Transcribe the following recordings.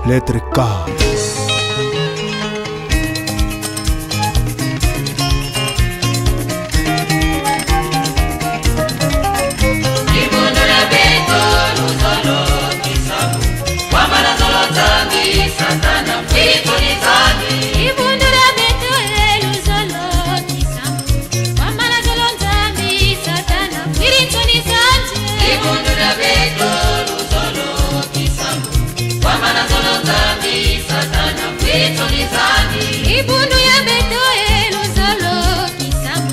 lettre K. Ibundu ya beto eluzolo kisamu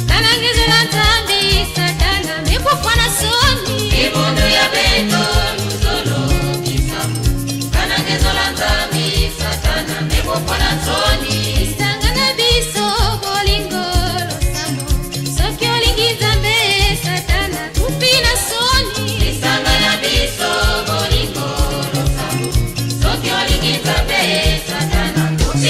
tanangezela ntambi satana mekufana soni. Ibundu ya beto eluzolo kisamu tanangezela ntambi satana mekufana soni. Isangana biso bolingolo samo soki olingiza mbe satana tupina soni. Isangana biso bolingolo samo soki olingiza mbe satana tupina soni.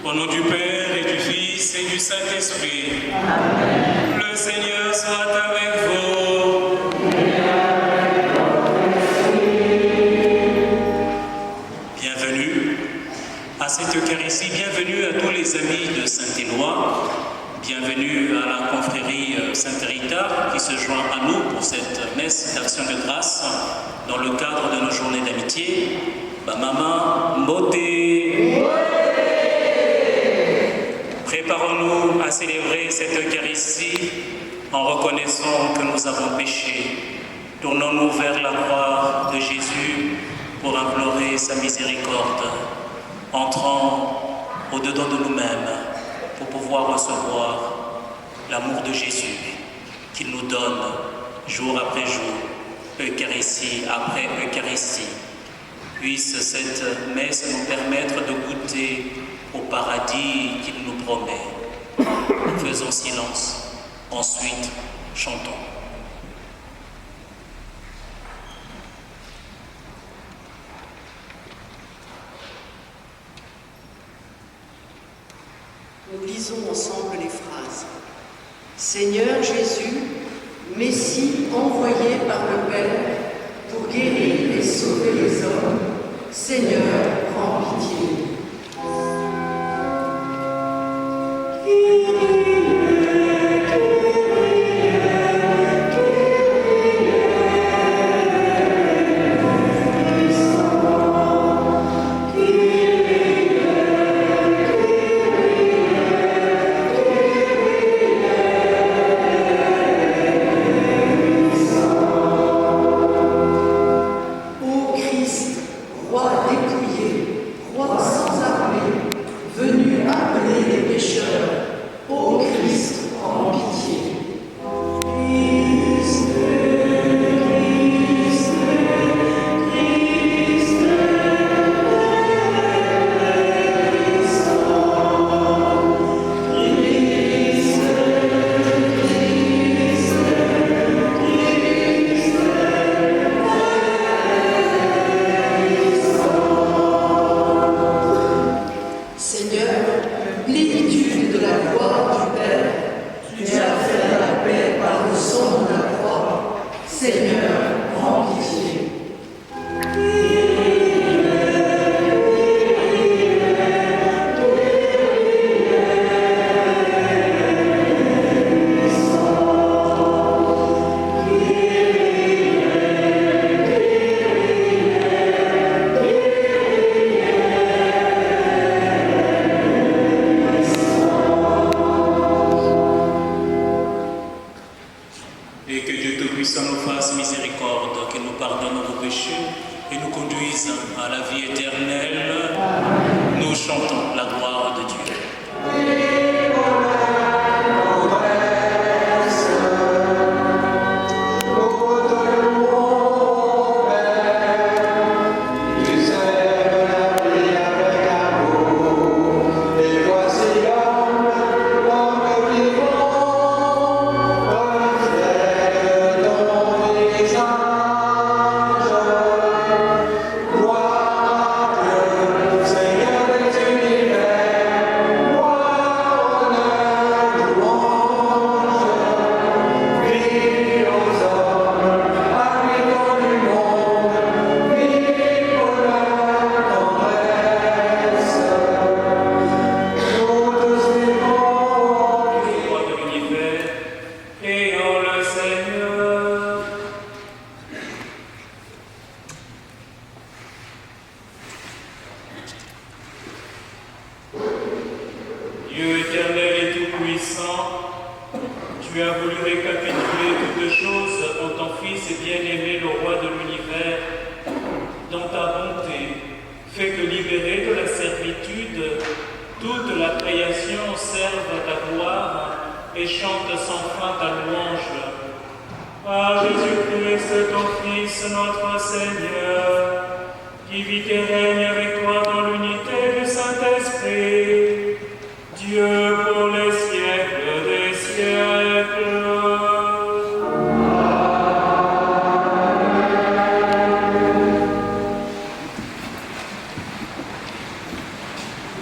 Au nom du Père et du Fils et du Saint-Esprit. Amen. Le Seigneur soit avec vous. Bienvenue à cette Eucharistie, bienvenue à tous les amis de Saint-Éloi, bienvenue à la confrérie Sainte-Rita qui se joint à nous pour cette messe d'action de grâce dans le cadre de nos journées d'amitié. Maman Moté. Préparons-nous à célébrer cette Eucharistie en reconnaissant que nous avons péché. Tournons-nous vers la croix de Jésus pour implorer sa miséricorde. Entrons au-dedans de nous-mêmes pour pouvoir recevoir l'amour de Jésus qu'il nous donne jour après jour, Eucharistie après Eucharistie. Puisse cette messe nous permettre de goûter au paradis qu'il nous promet. Faisons silence, ensuite chantons. Nous lisons ensemble les phrases. Seigneur Jésus, Messie envoyé par le Père pour guérir et sauver les hommes, Seigneur, prends pitié.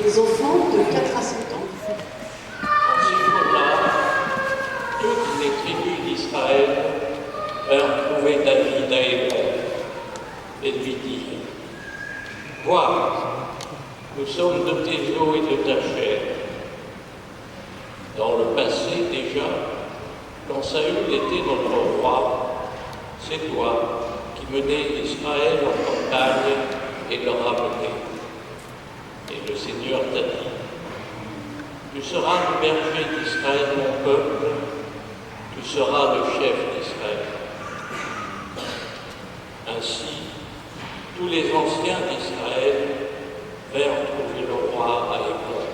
Les enfants, de 4 à 7 ans. En ces jours-là, toutes les tribus d'Israël vinrent trouver David à Hébron et lui dirent: « Vois, nous sommes de tes os et de ta chair. » Dans le passé déjà, quand Saül était notre roi, c'est toi qui menais Israël en campagne et le ramenais. Et le Seigneur t'a dit: « Tu seras le berger d'Israël, mon peuple, tu seras le chef d'Israël. » Ainsi, tous les anciens d'Israël vinrent trouver le roi à Hébron.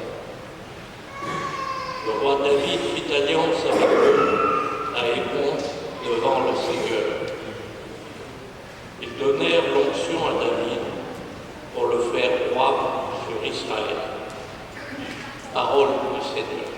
Le roi David fit alliance avec eux à Hébron devant le Seigneur. Ils donnèrent l'onction à David pour le faire roi sur Israël. Parole du Seigneur.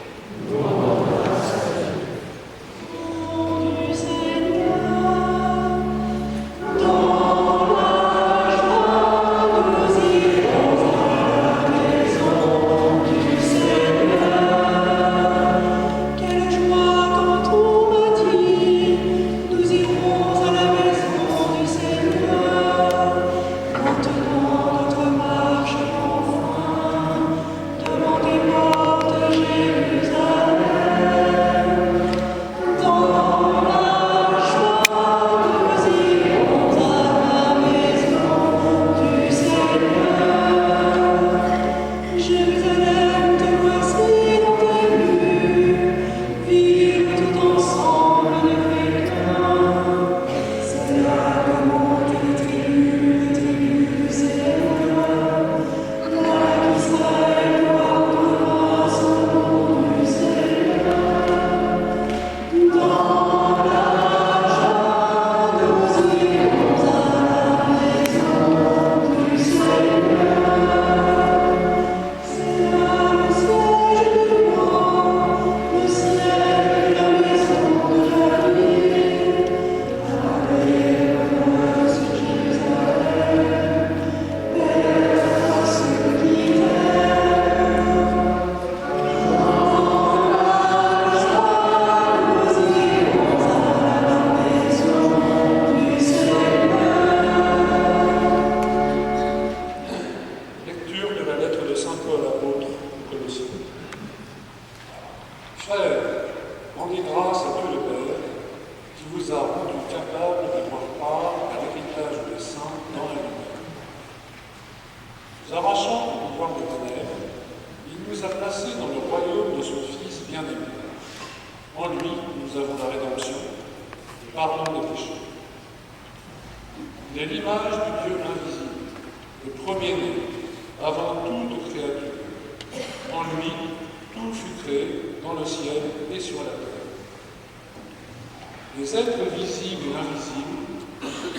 Les êtres visibles et invisibles,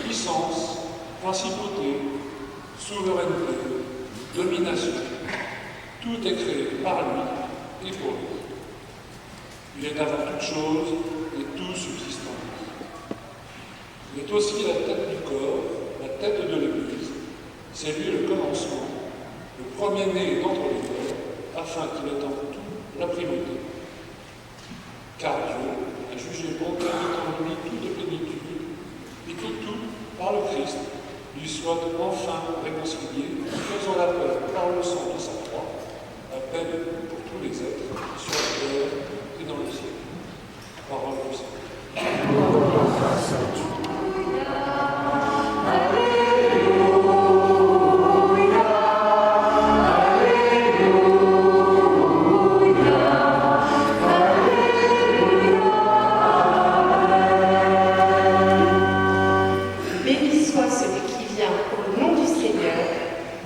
puissance, principauté, souveraineté, domination, tout est créé par lui et pour lui. Il est avant toute chose et tout subsistance. Il est aussi la tête du corps, la tête de l'Église. C'est lui le commencement, le premier-né d'entre les morts, afin qu'il ait en tout la primauté. Car Dieu a jugé bon de mettre en lui toute plénitude, et que tout, par le Christ, lui soit enfin réconcilié, faisant la paix par le sang de sa croix, la paix pour tous les êtres, sur la terre et dans le ciel. Parole du Seigneur.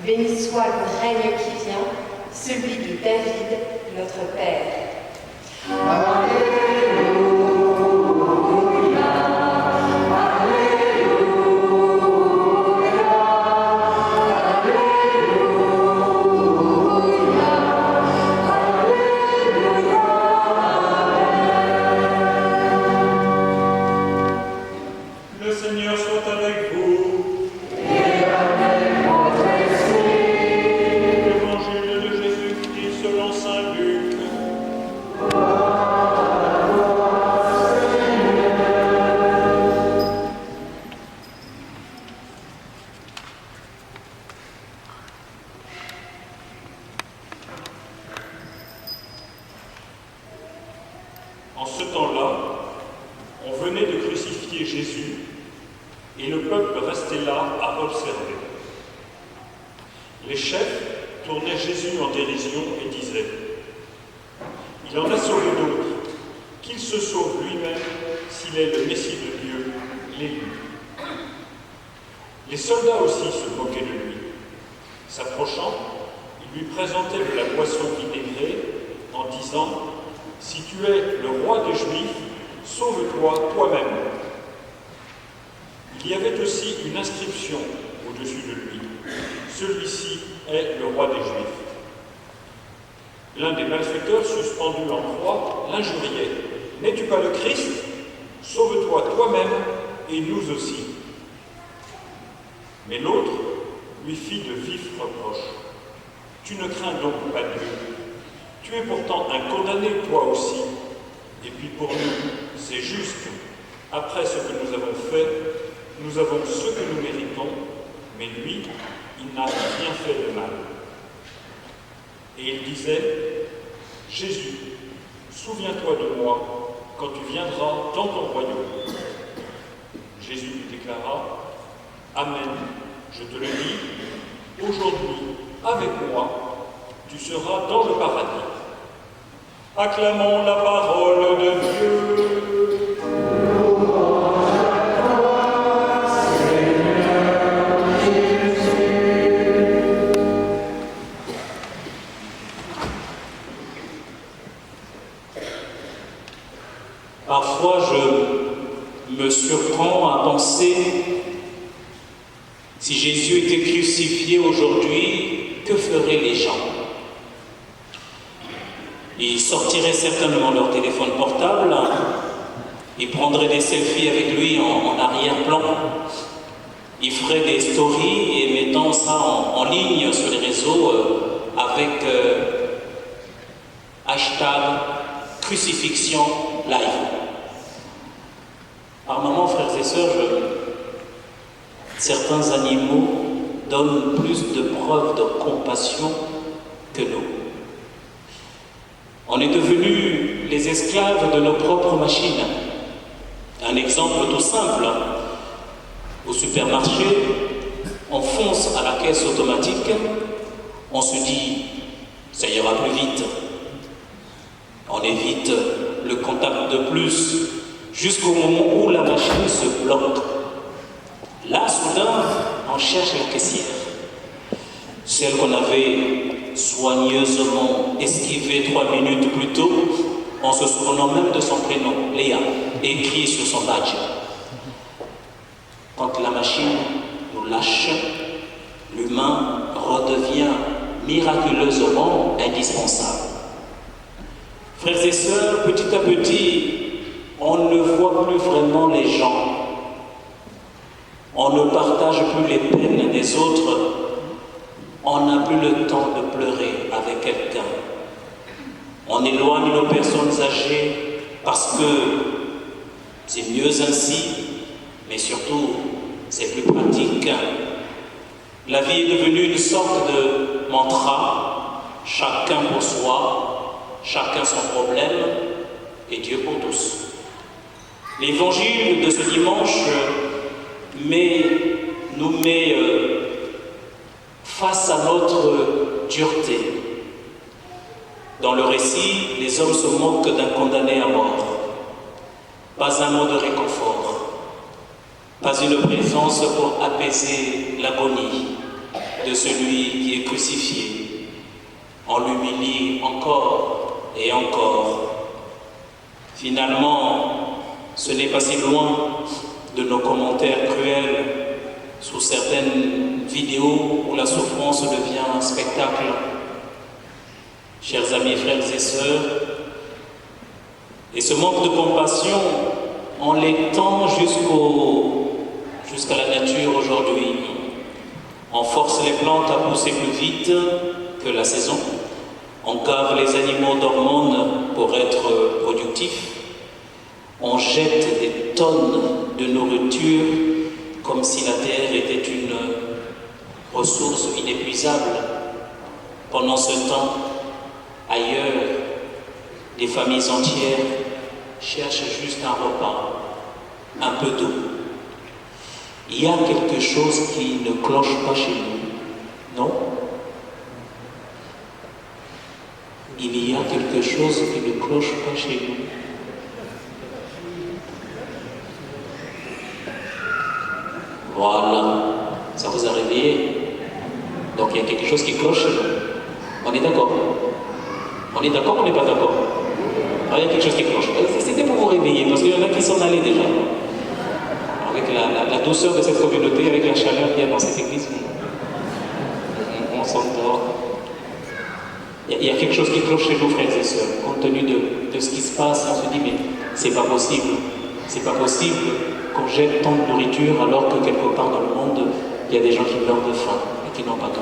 Béni soit le règne qui vient, celui de David, notre Père. Le Seigneur soit avec vous. Selon Saint Luc. En ce temps-là, on venait de crucifier Jésus et le peuple restait là à observer. Les chefs tournaient Jésus en dérision et disaient « Il en a sauvé d'autres, qu'il se sauve lui-même s'il est le Messie de Dieu, l'élu. » Les soldats aussi se moquaient de lui. S'approchant, ils lui présentaient de la boisson vinaigrée en disant « Si tu es le roi des Juifs, sauve-toi toi-même. » Il y avait aussi une inscription au-dessus de lui. Celui-ci est le roi des Juifs. L'un des malfaiteurs suspendus en croix l'injuriait. N'es-tu pas le Christ? Sauve-toi toi-même et nous aussi. Mais l'autre lui fit de vifs reproches. Tu ne crains donc pas Dieu. Tu es pourtant un condamné toi aussi. Et puis pour nous, c'est juste. Après ce que nous avons fait, nous avons ce que nous méritons, mais lui, il n'a rien fait de mal. Et il disait, Jésus, souviens-toi de moi quand tu viendras dans ton royaume. Jésus lui déclara, Amen, je te le dis, aujourd'hui, avec moi, tu seras dans le paradis. Acclamons la parole de Dieu. Parfois, je me surprends à penser, si Jésus était crucifié aujourd'hui, que feraient les gens? Ils sortiraient certainement leur téléphone portable, ils prendraient des selfies avec lui en arrière-plan, ils feraient des stories et mettant ça en ligne sur les réseaux avec hashtag crucifixion live. Par moments, frères et sœurs, certains animaux donnent plus de preuves de compassion que nous. On est devenus les esclaves de nos propres machines. Un exemple tout simple, au supermarché, on fonce à la caisse automatique, on se dit « ça ira plus vite ». On évite le contact de plus jusqu'au moment où la machine se bloque. Là, soudain, on cherche la caissière. Celle qu'on avait soigneusement esquivée 3 minutes plus tôt, en se souvenant même de son prénom, Léa, écrit sur son badge. Quand la machine nous lâche, l'humain redevient miraculeusement indispensable. Frères et sœurs, petit à petit, on ne voit plus vraiment les gens. On ne partage plus les peines des autres. On n'a plus le temps de pleurer avec quelqu'un. On éloigne nos personnes âgées parce que c'est mieux ainsi, mais surtout, c'est plus pratique. La vie est devenue une sorte de mantra, chacun pour soi, chacun son problème, et Dieu pour tous. L'évangile de ce dimanche nous met face à notre dureté. Dans le récit, les hommes se moquent d'un condamné à mort. Pas un mot de réconfort, pas une présence pour apaiser l'agonie de celui qui est crucifié. On l'humilie encore et encore. Finalement, ce n'est pas si loin de nos commentaires cruels sous certaines vidéos où la souffrance devient un spectacle. Chers amis, frères et sœurs, et ce manque de compassion, on l'étend jusqu'à la nature aujourd'hui. On force les plantes à pousser plus vite que la saison. On gave les animaux d'hormones pour être productifs. On jette des tonnes de nourriture comme si la terre était une ressource inépuisable. Pendant ce temps, ailleurs, des familles entières cherchent juste un repas, un peu d'eau. Il y a quelque chose qui ne cloche pas chez nous, non? Il y a quelque chose qui ne cloche pas chez nous. Voilà, ça vous a réveillé. Donc il y a quelque chose qui cloche chez nous. On est d'accord? On est d'accord ou on n'est pas d'accord? Il y a quelque chose qui cloche. C'était pour vous réveiller, parce qu'il y en a qui s'en allaient déjà. Avec la douceur de cette communauté, avec la chaleur qu'il y a dans cette église, on s'endort. Il y a quelque chose qui cloche chez nous, frères et sœurs. Compte tenu de ce qui se passe, on se dit, mais c'est pas possible. C'est pas possible qu'on jette tant de nourriture alors que quelque part dans le monde, il y a des gens qui meurent de faim et qui n'ont pas d'eau.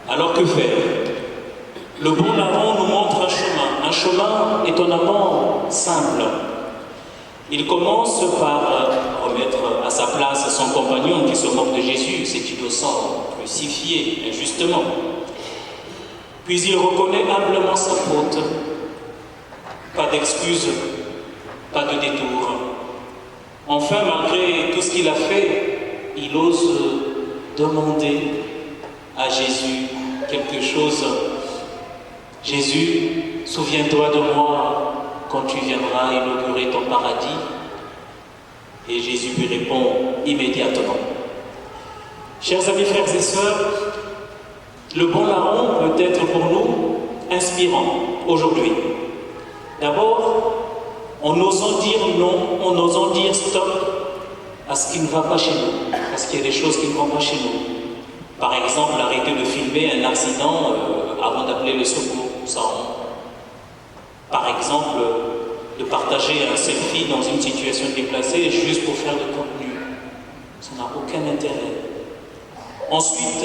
Alors que faire? Le bon larron nous montre un chemin étonnamment simple. Il commence par remettre à sa place son compagnon qui se moque de Jésus, cet innocent crucifié injustement. Puis il reconnaît humblement sa faute. Pas d'excuses, pas de détour. Enfin, malgré tout ce qu'il a fait, il ose demander à Jésus quelque chose. Jésus, souviens-toi de moi quand tu viendras inaugurer ton paradis. Et Jésus lui répond immédiatement. Chers amis, frères et sœurs, le bon larron peut être pour nous inspirant aujourd'hui. D'abord, en osant dire non, en osant dire stop à ce qui ne va pas chez nous, parce qu'il y a des choses qui ne vont pas chez nous. Par exemple, arrêter de filmer un accident avant d'appeler le secours, ça on. Par exemple, de partager un selfie dans une situation déplacée juste pour faire du contenu. Ça n'a aucun intérêt. Ensuite,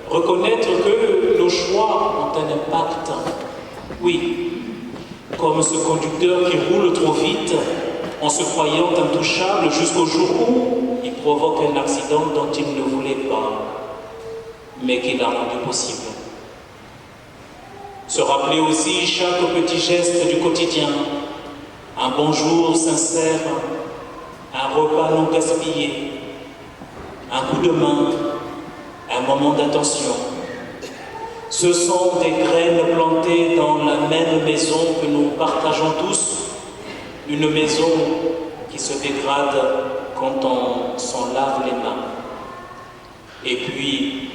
reconnaître que nos choix ont un impact. Oui, comme ce conducteur qui roule trop vite en se croyant intouchable jusqu'au jour où il provoque un accident dont il ne voulait pas, mais qu'il a rendu possible. Se rappeler aussi chaque petit geste du quotidien, un bonjour sincère, un repas non gaspillé, un coup de main, un moment d'attention. Ce sont des graines plantées dans la même maison que nous partageons tous, une maison qui se dégrade quand on s'en lave les mains. Et puis,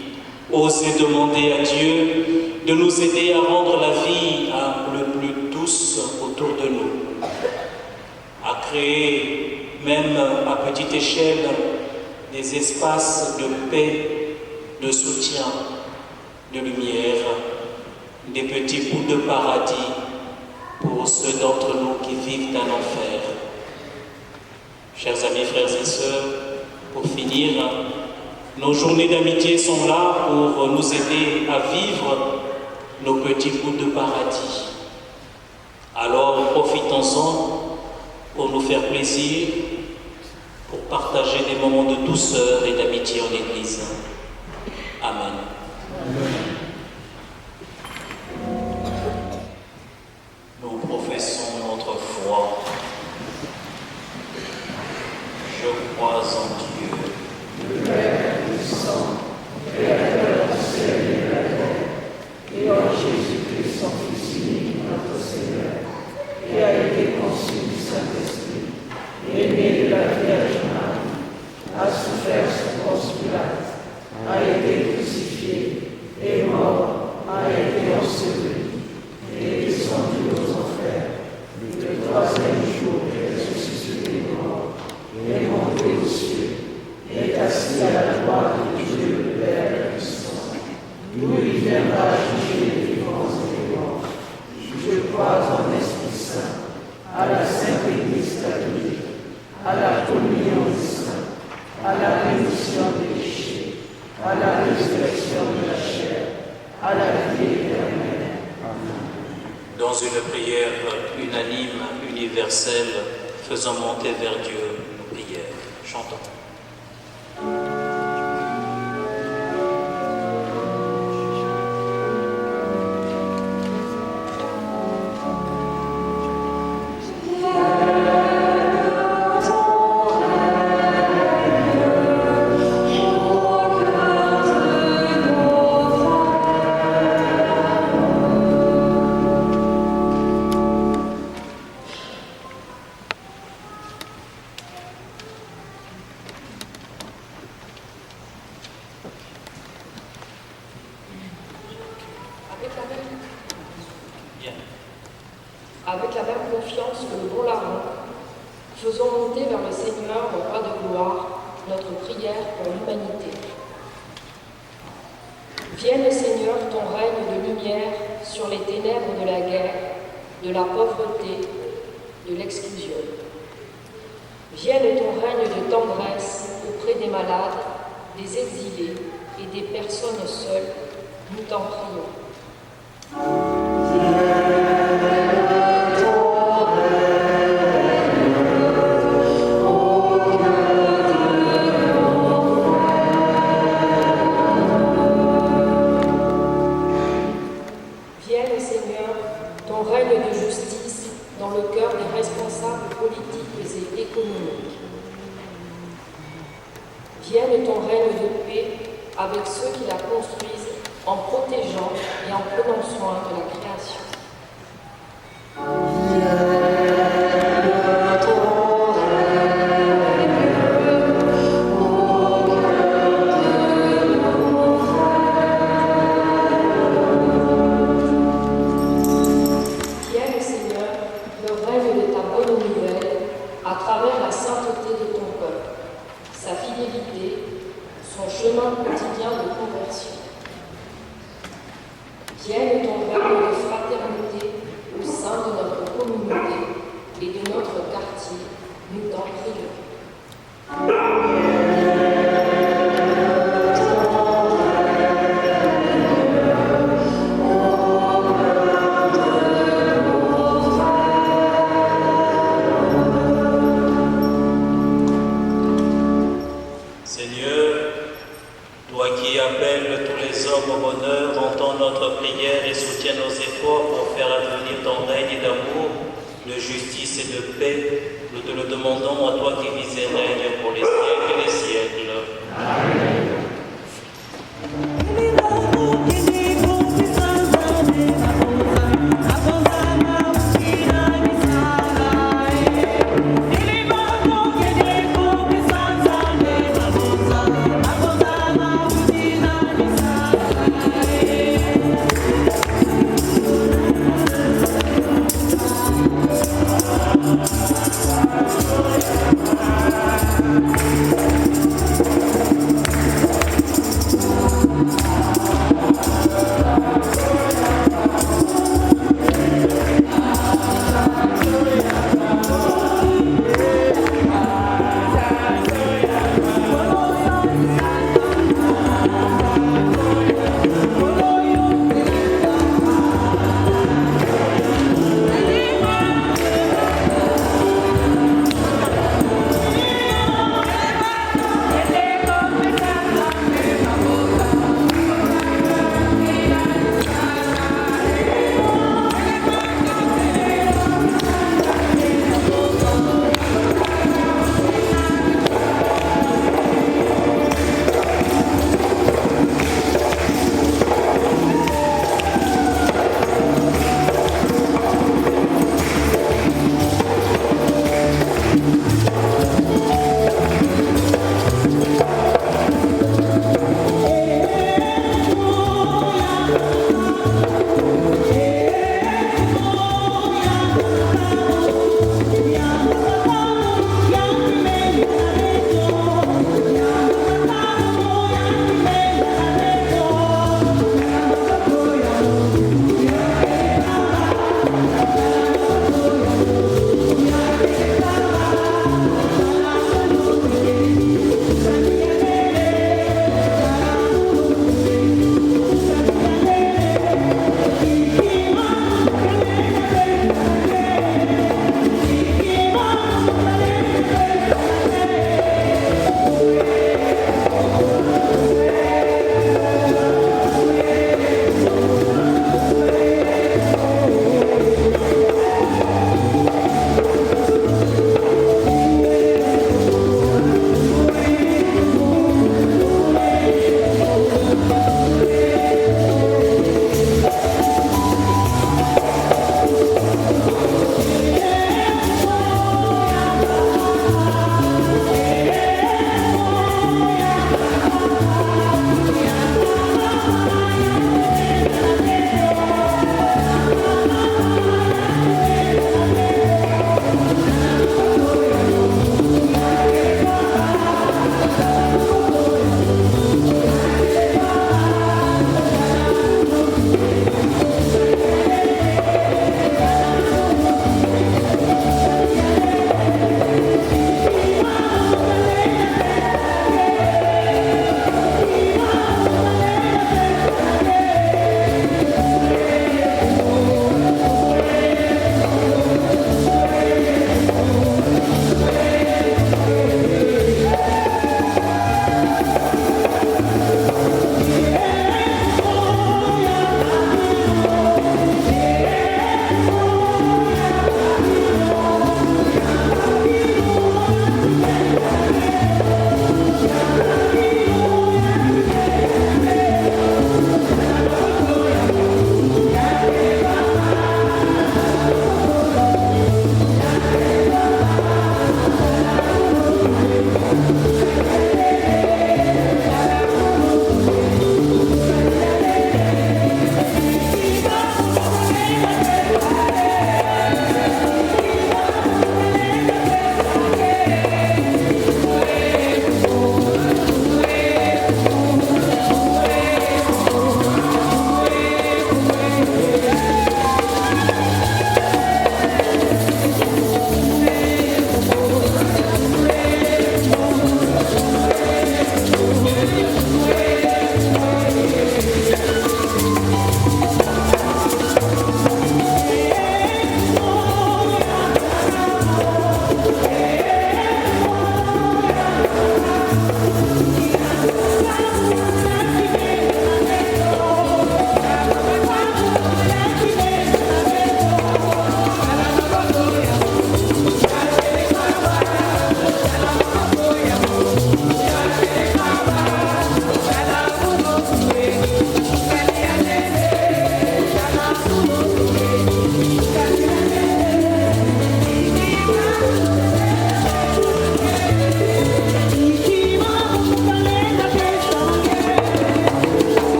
oser demander à Dieu de nous aider à rendre la vie un peu plus douce autour de nous, à créer, même à petite échelle, des espaces de paix, de soutien, de lumière, des petits bouts de paradis pour ceux d'entre nous qui vivent un enfer. Chers amis, frères et sœurs, pour finir, nos journées d'amitié sont là pour nous aider à vivre nos petits bouts de paradis. Alors profitons-en pour nous faire plaisir, pour partager des moments de douceur et d'amitié en Église. Amen. Nous professons notre foi. Je crois en Dieu, le Père puissant, Créateur du ciel et de la terre, et en Jésus-Christ, son Fils unique, notre Seigneur, qui a été conçu du Saint-Esprit, est né de la Vierge Marie, a souffert sous Ponce Pilate, dans une prière unanime, universelle, faisons monter vers Dieu nos prières. Chantons. Avec la même confiance que le bon larron, faisons monter vers le Seigneur, le roi de gloire, notre prière pour l'humanité. Vienne, Seigneur, ton règne de lumière sur les ténèbres de la guerre, de la pauvreté, de l'exclusion. Vienne ton règne de tendresse auprès des malades, des exilés et des personnes seules, nous t'en prions. Vienne ton règne de paix avec ceux qui la construisent en protégeant et en prenant soin de la création. Vienne, Seigneur, le règne de ta bonne nouvelle à travers la sainteté de ton peuple, sa fidélité, son chemin quotidien de conversion. Vienne ton règne de fraternité au sein de notre communauté et de notre quartier, nous t'en prions. Au bonheur, entends notre prière et soutiens nos efforts pour faire advenir ton règne d'amour, de justice et de paix. Nous te le demandons à toi qui vis et règnes pour les siècles des siècles. Amen.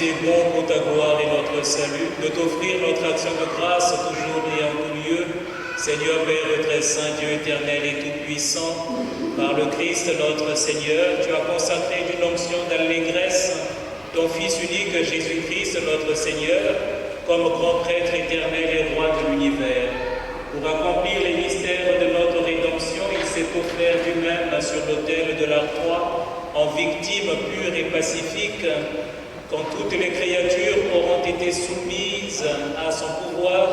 été bon pour ta gloire et notre salut, de t'offrir notre action de grâce toujours et en tout lieu. Seigneur Père très saint, Dieu éternel et tout-puissant, par le Christ notre Seigneur, tu as consacré d'une onction d'allégresse ton Fils unique Jésus-Christ notre Seigneur, comme grand prêtre éternel et roi de l'univers. Pour accomplir les mystères de notre rédemption, il s'est offert lui-même sur l'autel de la croix, en victime pure et pacifique. Quand toutes les créatures auront été soumises à son pouvoir,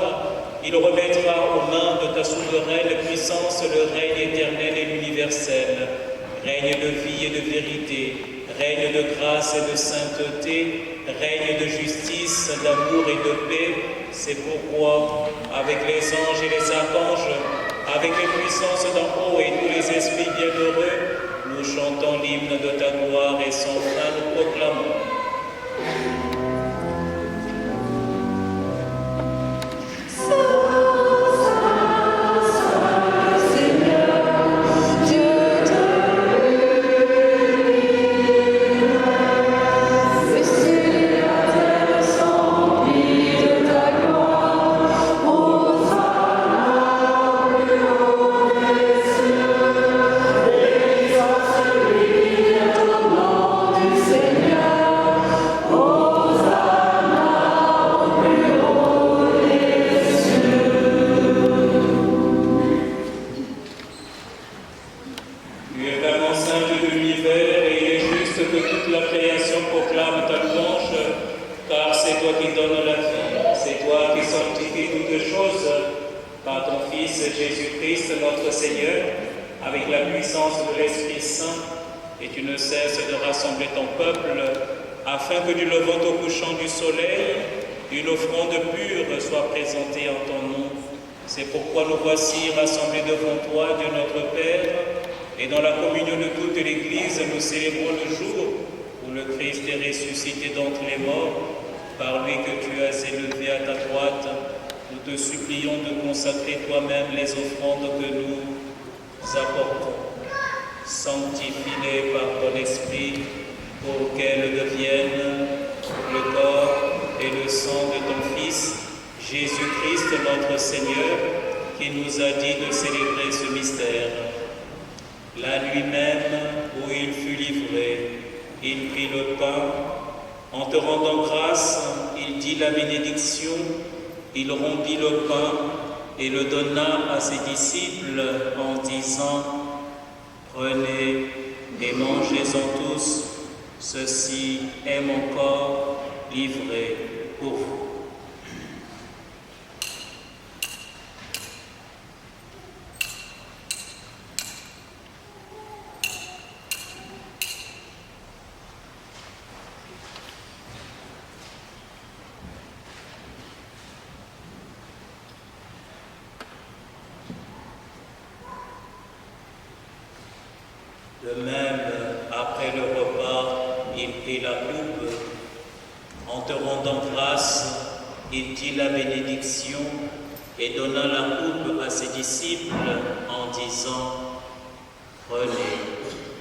il remettra aux mains de ta souveraine puissance le règne éternel et l'universel, règne de vie et de vérité, règne de grâce et de sainteté, règne de justice, d'amour et de paix. C'est pourquoi, avec les anges et les archanges, avec les puissances d'en haut et tous les esprits bienheureux, nous chantons l'hymne de ta gloire et sans fin nous proclamons. C'est pourquoi nous voici rassemblés devant toi, Dieu notre Père, et dans la communion de toute l'Église, nous célébrons le jour où le Christ est ressuscité d'entre les morts, par lui que tu as élevé à ta droite. Nous te supplions de consacrer toi-même les offrandes que nous apportons. Sanctifie-les par ton Esprit, pour qu'elles deviennent le corps et le sang de ton Fils, Jésus-Christ notre Seigneur, qui nous a dit de célébrer ce mystère. La nuit même où il fut livré, il prit le pain. En te rendant grâce, il dit la bénédiction, il rompit le pain et le donna à ses disciples en disant « Prenez et mangez-en tous, ceci est mon corps livré pour vous. » De même, après le repas, il prit la coupe. En te rendant grâce, il dit la bénédiction et donna la coupe à ses disciples en disant « Prenez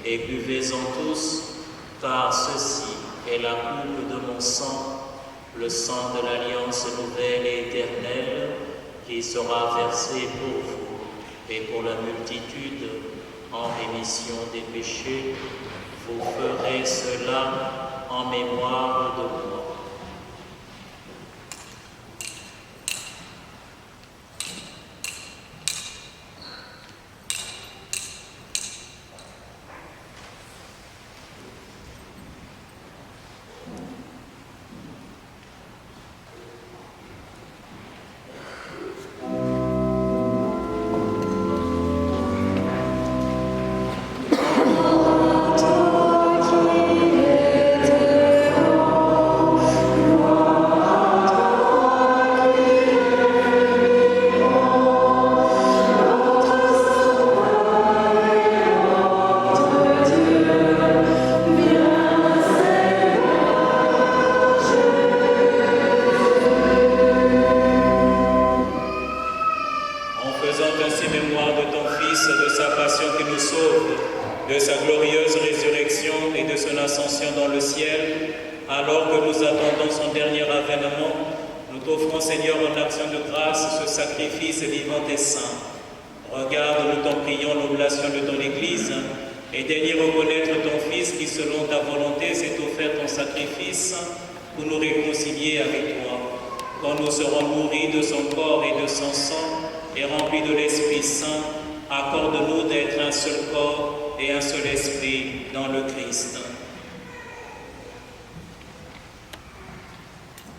et buvez-en tous, car ceci est la coupe de mon sang, le sang de l'alliance nouvelle et éternelle, qui sera versé pour vous et pour la multitude en rémission des péchés. Vous ferez cela en mémoire de moi. » Toi qui étais Alors que nous attendons son dernier avènement, nous t'offrons, Seigneur, en action de grâce, ce sacrifice vivant et saint. Regarde, nous t'en prions, l'oblation de ton Église, et daigne reconnaître ton Fils qui, selon ta volonté, s'est offert ton sacrifice pour nous réconcilier avec toi. Quand nous serons nourris de son corps et de son sang, et remplis de l'Esprit Saint, accorde-nous d'être un seul corps et un seul esprit dans le Christ.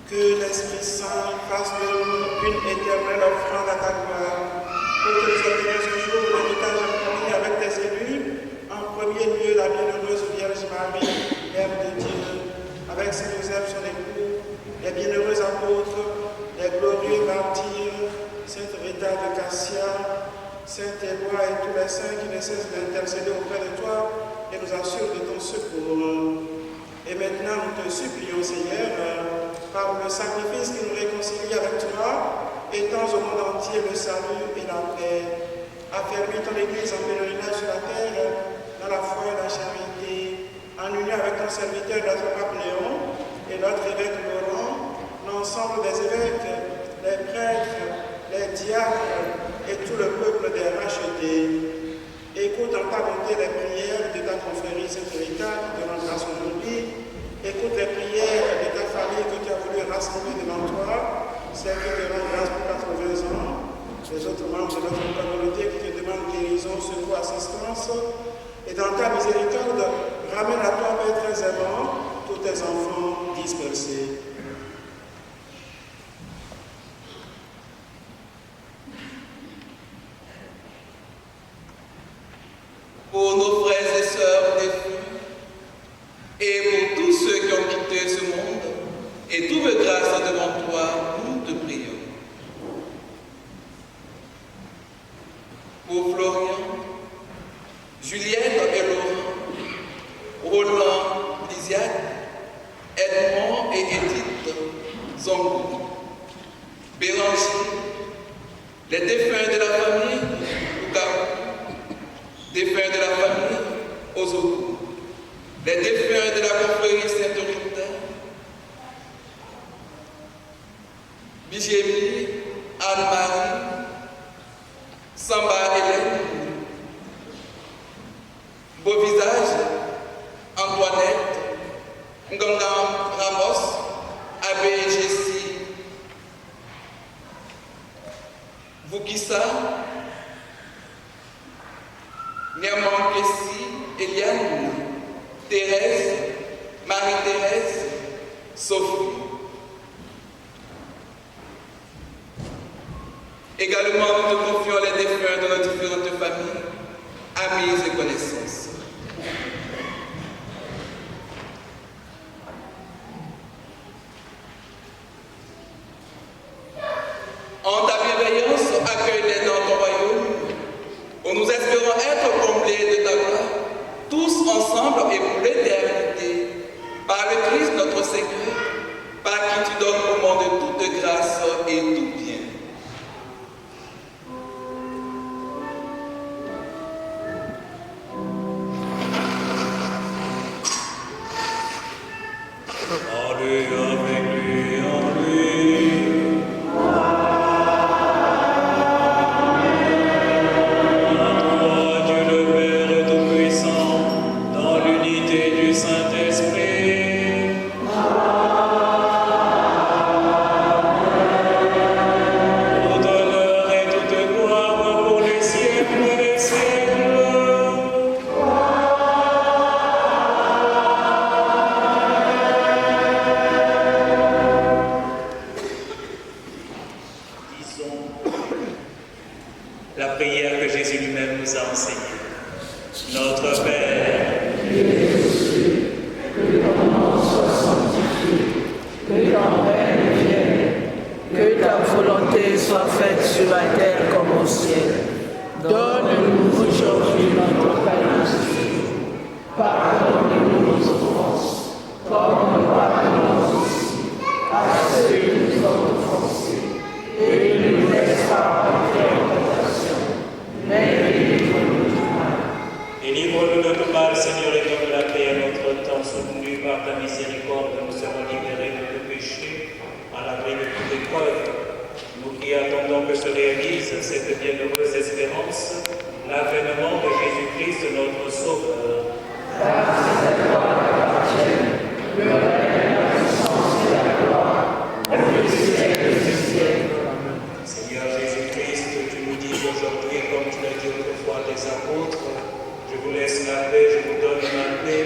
Que l'Esprit Saint fasse de nous une éternelle offrande à ta gloire, pour que nous obtenions ce jour l'héritage accompli avec tes élus, en premier lieu la bienheureuse Vierge Marie, Mère de Dieu, avec Saint Joseph son époux, les bienheureux apôtres, les glorieux martyrs, Sainte Rita de Cassia, Saint Éloi et tous les saints qui ne cessent d'intercéder auprès de toi et nous assurent de ton secours. Et maintenant, nous te supplions, Seigneur, par le sacrifice qui nous réconcilie avec toi, étends au monde entier le salut et la paix. Affermis ton Église en pèlerinage sur la terre, dans la foi et la charité, en union avec ton serviteur, notre pape Léon, et notre évêque Laurent, l'ensemble des évêques, les prêtres, les diacres et tout le peuple des rachetés. Écoute en ta bonté les prières de ta confrérie Sainte Rita qui demande grâce aujourd'hui. Écoute les prières de ta famille que tu as voulu rassembler devant toi, celles qui te rendent grâce pour 80 ans, les autres membres de notre communauté qui te demandent guérison, secours, assistance. Et dans ta miséricorde, ramène à toi, Père très aimant, tous tes enfants dispersés. Pour nos frères et sœurs défunts, et pour tous ceux qui ont quitté ce monde, et trouvé grâce devant toi, nous te prions. Pour Florian, Juliette et Laurent, Roland, Lisiane, Edmond et Edith, Zongou, Béranger, les défunts de la famille, Ougarou, défunts de la famille, Ozoku, les défunts de la confrérie Sainte-Rita, Bigémy, Anne-Marie, Samba Hélène, Beauvisage, Antoinette, Nganga Ramos, Abbé Jessie, Vukissa, Niamant Kessi, Eliane, Thérèse, Marie-Thérèse, Sophie. Également, nous te confions les défunts de nos différentes familles, amis et connaissances. En ta bienveillance, accueille-les dans ton royaume, où nous espérons être comblés de ta gloire, tous ensemble et pour l'éternité, par le Christ notre Seigneur, par qui tu donnes au monde toute grâce et tout bien. Délivre-nous de tout mal, Seigneur, et donne la paix à notre temps. Soutenus par ta miséricorde, nous serons libres cette bienheureuse espérance, l'avènement de Jésus-Christ, notre Sauveur. Car c'est à toi qu'appartiennent le règne, la puissance et la gloire, au siècle des siècles. Seigneur Jésus-Christ, tu nous dis aujourd'hui, comme tu l'as dit autrefois à tes apôtres, je vous laisse la paix, je vous donne ma paix.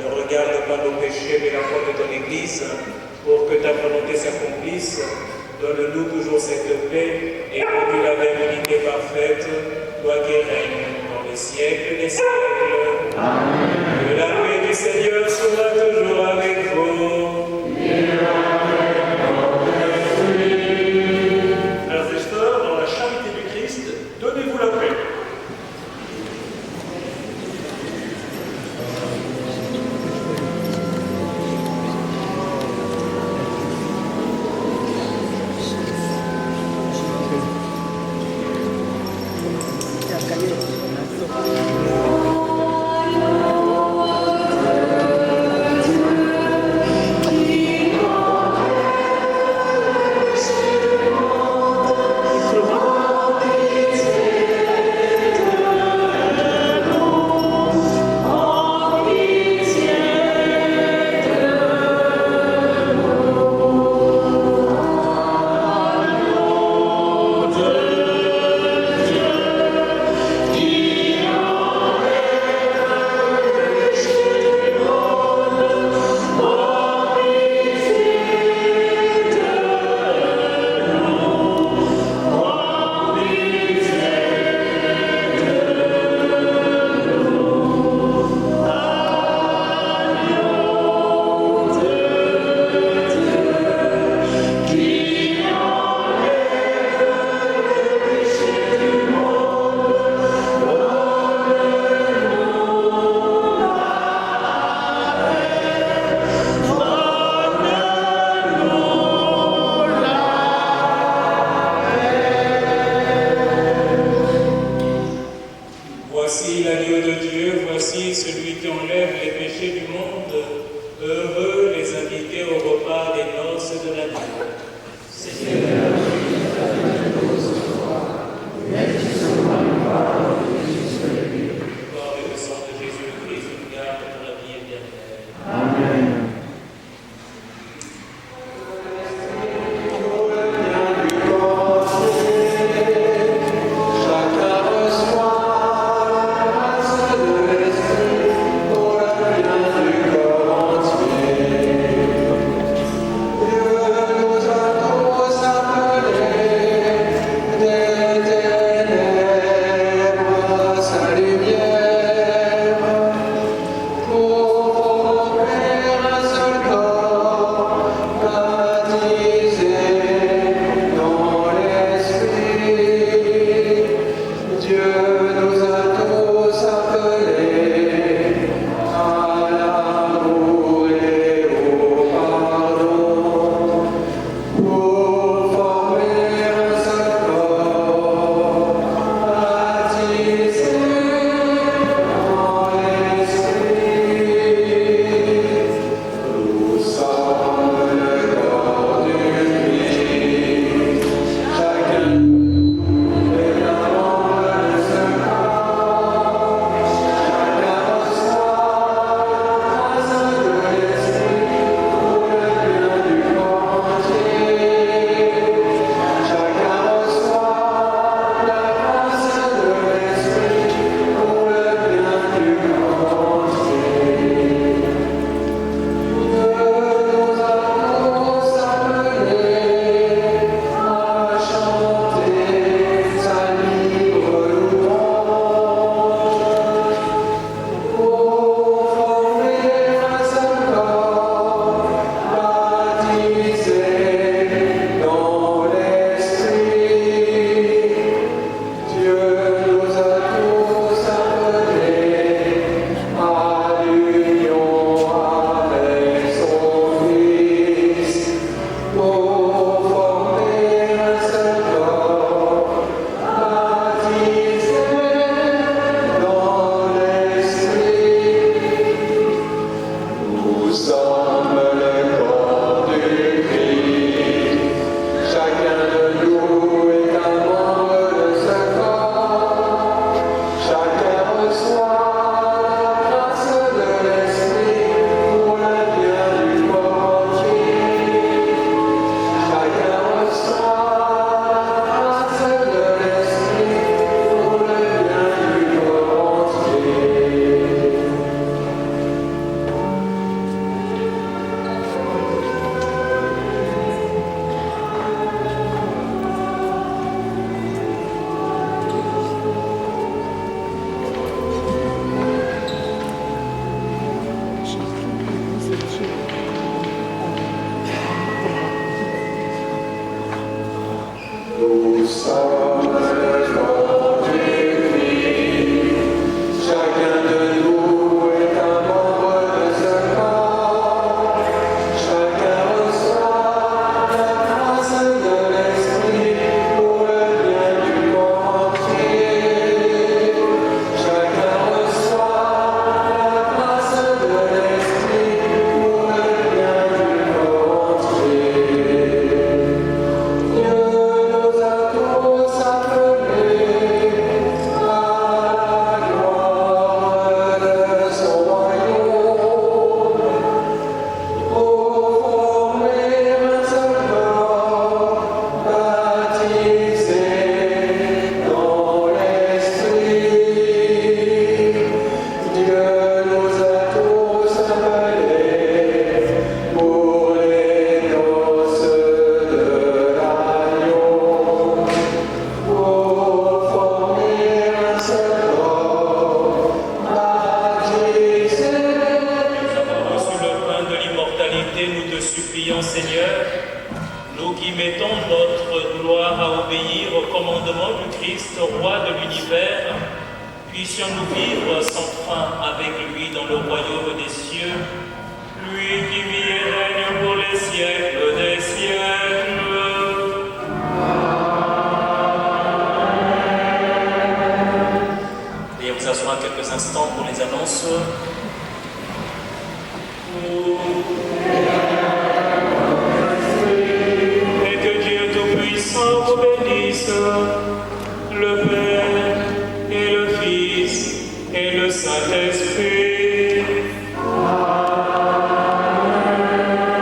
Ne regarde pas nos péchés, mais la foi de ton Église, pour que ta volonté s'accomplisse. Donne-nous toujours cette paix et conduis-la avec l'unité parfaite, toi qui règnes dans les siècles des siècles. Amen. Que la paix du Seigneur soit toujours avec vous. Frères et sœurs, dans la charité du Christ, donnez-vous la paix. Amen. Seigneur, nous qui mettons notre gloire à obéir au commandement du Christ, roi de l'univers, puissions-nous vivre sans fin avec lui dans le royaume des cieux, lui qui vit et règne pour les siècles des siècles. Et on vous assoit quelques instants pour les annonces. Et que Dieu Tout-Puissant vous bénisse, le Père et le Fils et le Saint-Esprit. Amen.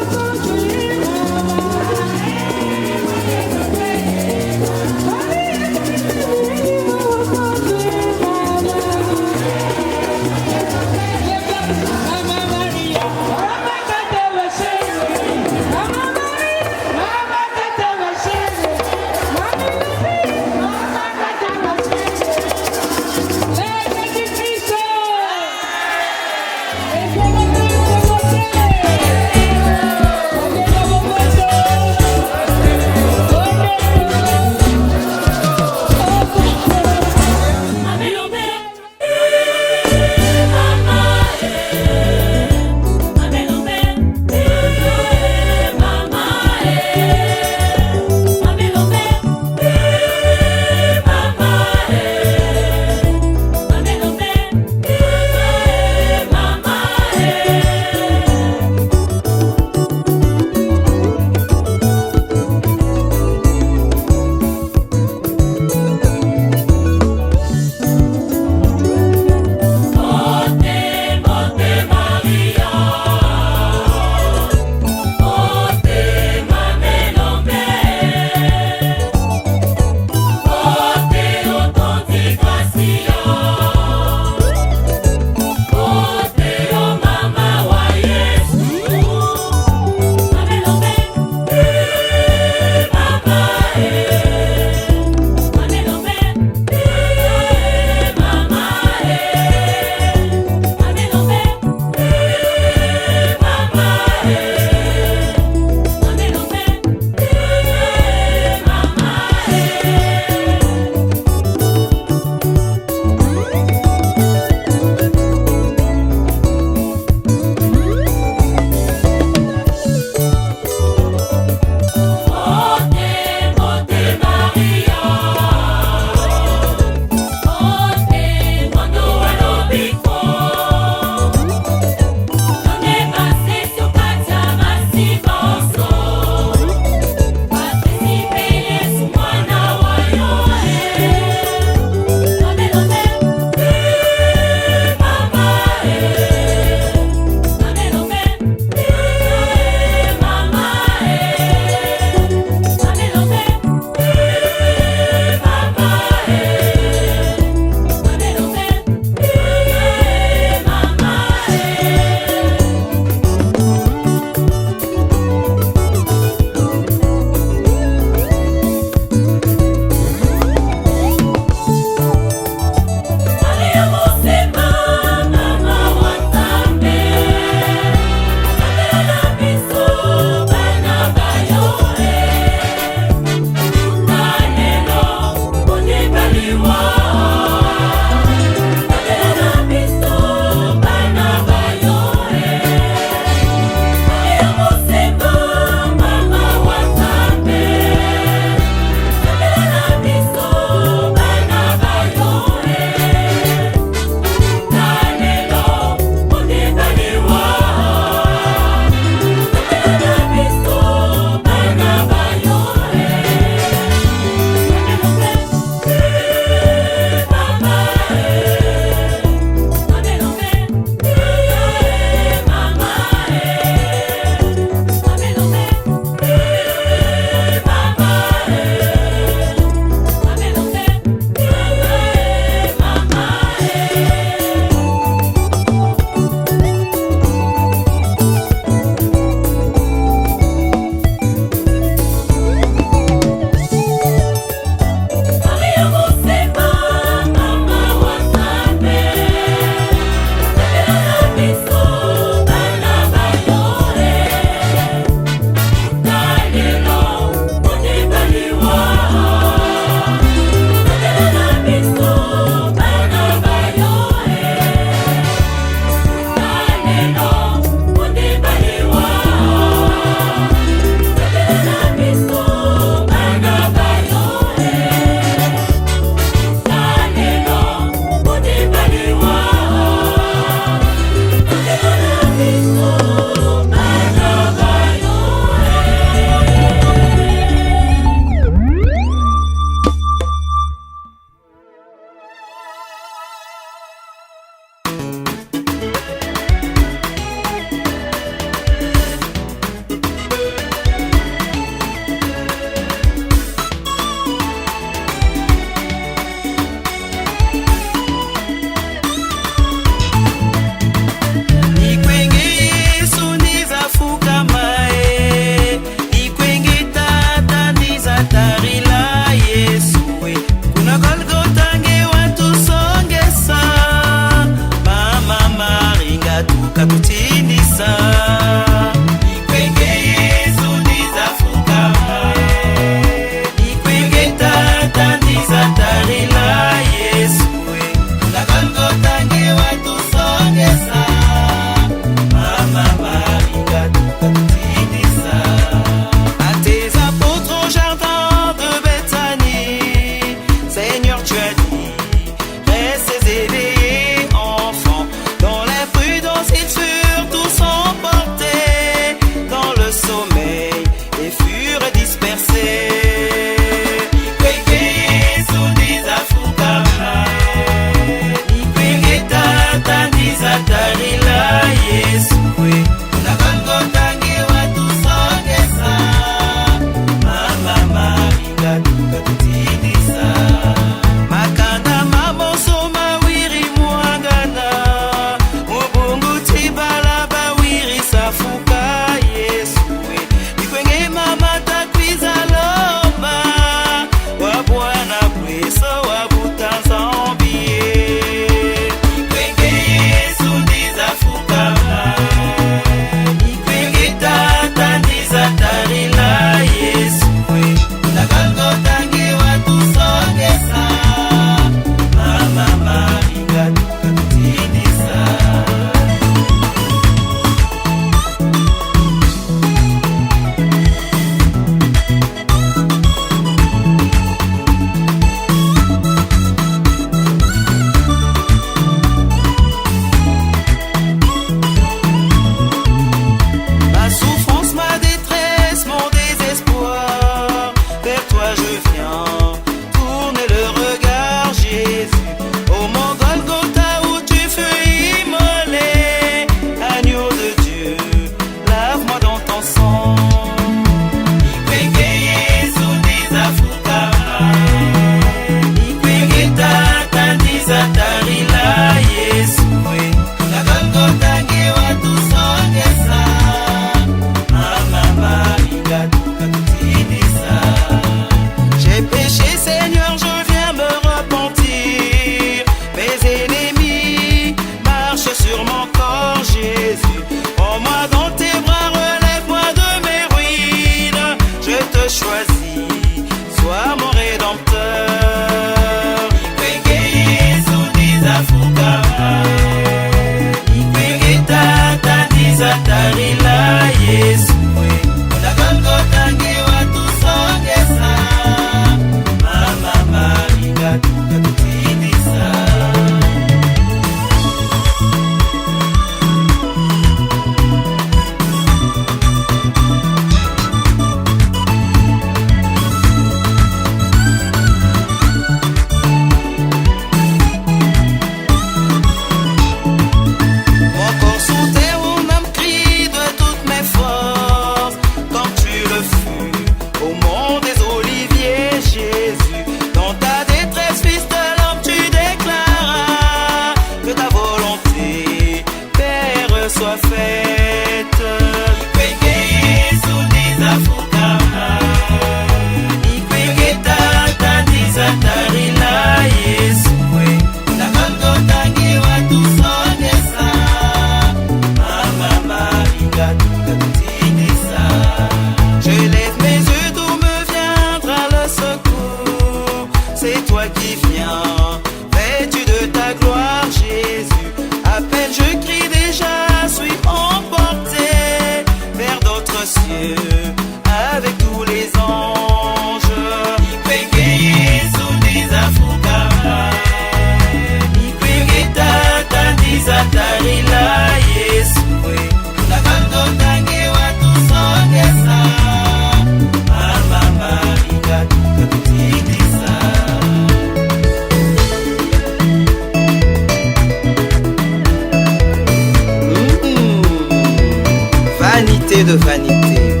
De vanité,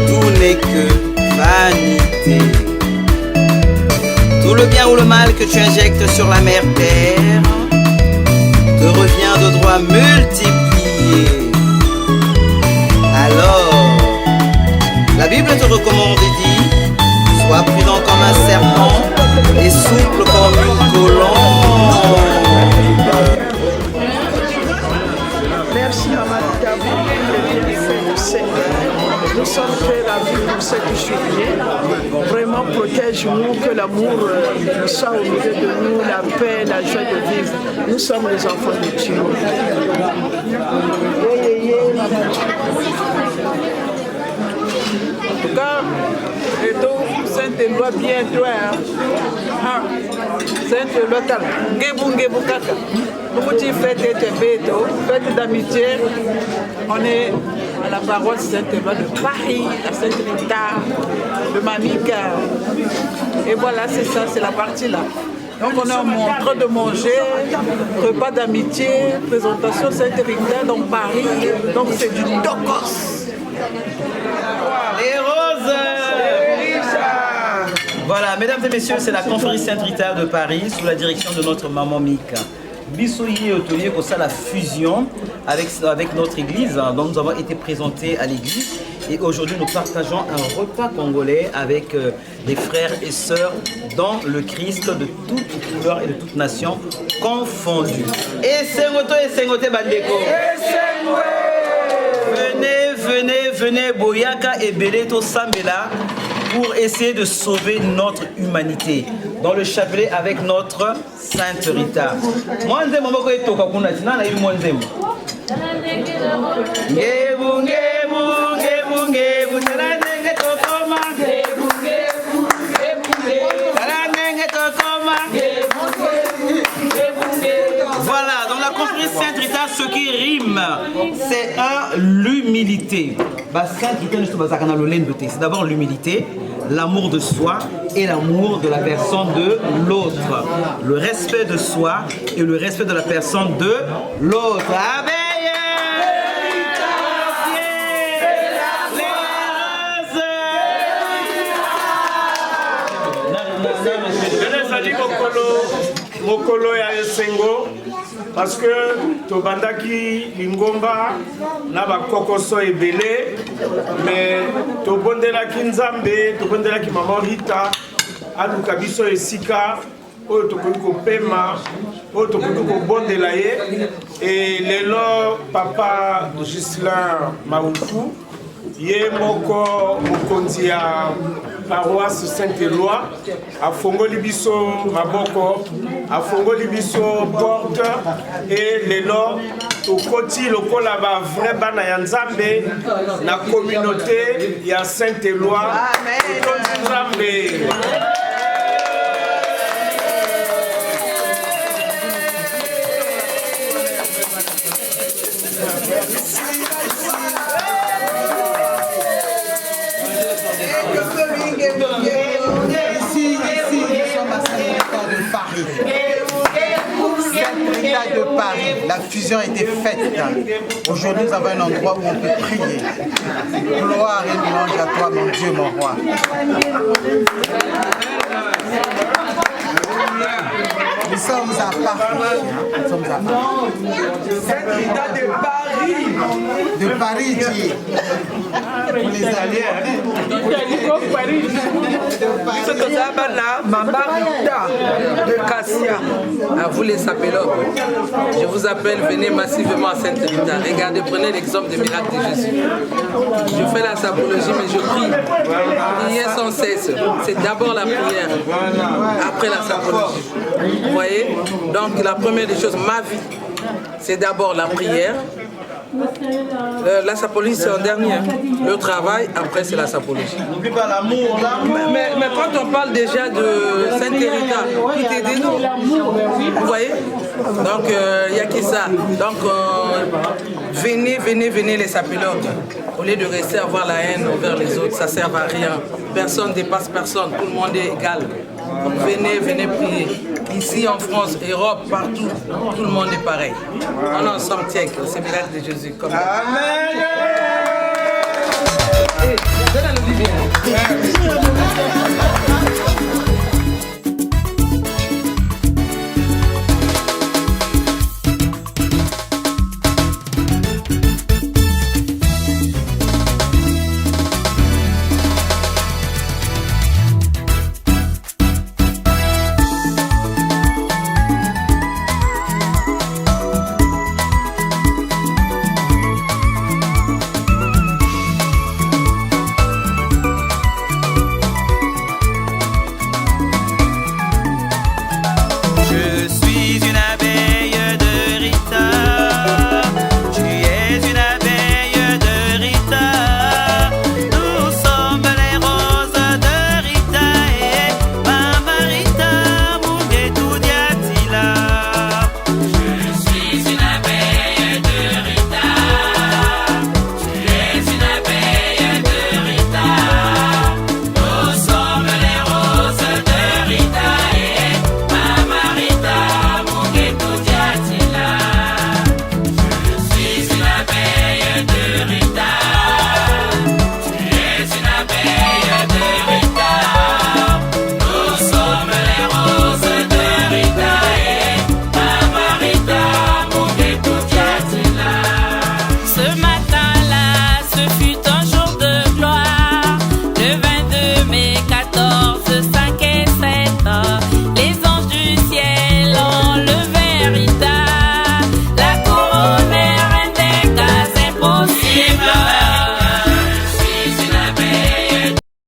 tout n'est que vanité. Tout le bien ou le mal que tu injectes sur la mère terre te revient de droit multiplié. Alors, la Bible te recommande et dit: sois prudent comme un serpent et souple comme une colombe. Merci Maman d'avoir le bienfait du Seigneur. Nous sommes très ravis pour cette journée. Vraiment protège-nous, que l'amour soit au milieu de nous, la paix, la joie de vivre. Nous sommes les enfants de Dieu. En tout cas, et donc, Sainte-Éloi bien toi. Sainte-Éloi calme. Ngebu kaka. Beaucoup de fêtes fête d'amitié. On est à la paroisse Sainte-Éloi de Paris, à Sainte-Rita, de Manica. Et voilà, c'est ça, c'est la partie là. Donc on est en train de manger, repas d'amitié, présentation Sainte-Rita dans Paris. Donc c'est du docos. Les roses. Voilà, mesdames et messieurs, c'est la confrérie Sainte-Rita de Paris sous la direction de notre maman Mika. Bissoyi hôtelier pour ça la fusion avec notre église. Donc nous avons été présentés à l'église et aujourd'hui nous partageons un repas congolais avec les frères et sœurs dans le Christ de toutes couleurs et de toutes nations confondues. Et Sengote Bandeko. Venez, Boyaka et Beleto Sambela pour essayer de sauver notre humanité dans le chapelet avec notre Sainte Rita. Voilà, dans la confrérie Sainte Rita, ce qui rime, c'est l'humilité. C'est d'abord l'humilité, l'amour de soi et l'amour de la personne de l'autre. Le respect de soi et le respect de la personne de l'autre. Mokolo ya esengo parce que tobandaki lingomba na bakokoso ebele mais tobondelaki nzambe tobondelaki mama Rita aluka biso esika oyo tokoki kopema oyo tokoki kobondela ye et lelo papa Gislain Maufu ye moko mokonzi ya paroisse Saint-Éloi afongoli biso maboko afongoli biso porte et lelo tokoti lokola ba vrai bana ya nzambe na communauté ya Saint-Éloi tokondi nzambe. De Paris, la fusion a été faite. Aujourd'hui, nous avons un endroit où on peut prier. Gloire et louange à toi, mon Dieu, mon roi. Nous sommes à Paris. Nous sommes à Paris. Sainte-Rita de Paris. De Paris, dit. Pour les alliés. Maman Rita de Cassia. À vous les sapelons. Je vous appelle, venez massivement à Sainte-Rita. Regardez, prenez l'exemple des miracles de Jésus. Je fais la sapologie, mais je prie. Priez sans cesse. C'est d'abord la prière, après la sapologie. Vous voyez? Donc la première des choses, ma vie, c'est d'abord la prière. La sapologie c'est en dernier. Le travail, après c'est la sapologie. N'oublie pas l'amour. Mais quand on parle déjà de Sainte-Rita, tout est dedans. Vous voyez? Donc il n'y a que ça. Donc venez les sapelotes. Au lieu de rester à avoir la haine envers les autres, ça ne sert à rien. Personne ne dépasse personne, tout le monde est égal. Donc venez prier. Ici en France, Europe, partout, tout le monde est pareil. On est ensemble, tiens, c'est le miracle de Jésus. Comme Amen.